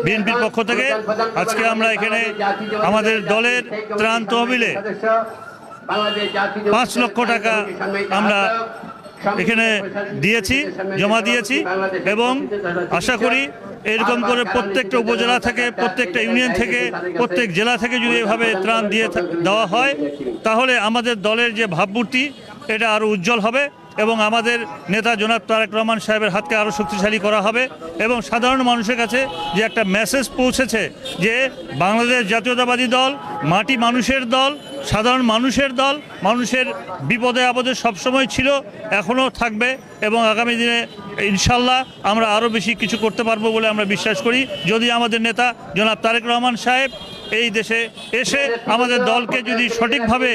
বিএনপির পক্ষ থেকে আজকে আমরা এখানে আমাদের দলের ত্রাণ তহবিলে 5 লক্ষ টাকা আমরা এখানে দিয়েছি, জমা দিয়েছি এবং আশা করি এরকম করে প্রত্যেকটা উপজেলা থেকে, প্রত্যেকটা ইউনিয়ন থেকে, প্রত্যেক জেলা থেকে যদি এভাবে ত্রাণ দেওয়া হয় তাহলে আমাদের দলের যে ভাবমূর্তি এটা আরও উজ্জ্বল হবে এবং আমাদের নেতা জনাব তারেক রহমান সাহেবের হাতকে আরও শক্তিশালী করা হবে এবং সাধারণ মানুষের কাছে যে একটা মেসেজ পৌঁছেছে যে বাংলাদেশ জাতীয়তাবাদী দল মাটি মানুষের দল, সাধারণ মানুষের দল, মানুষের বিপদে আপদে সবসময় ছিল, এখনও থাকবে এবং আগামী দিনে ইনশাল্লাহ আমরা আরও বেশি কিছু করতে পারবো বলে আমরা বিশ্বাস করি যদি আমাদের নেতা জনাব তারেক রহমান সাহেব এই দেশে এসে আমাদের দলকে যদি সঠিকভাবে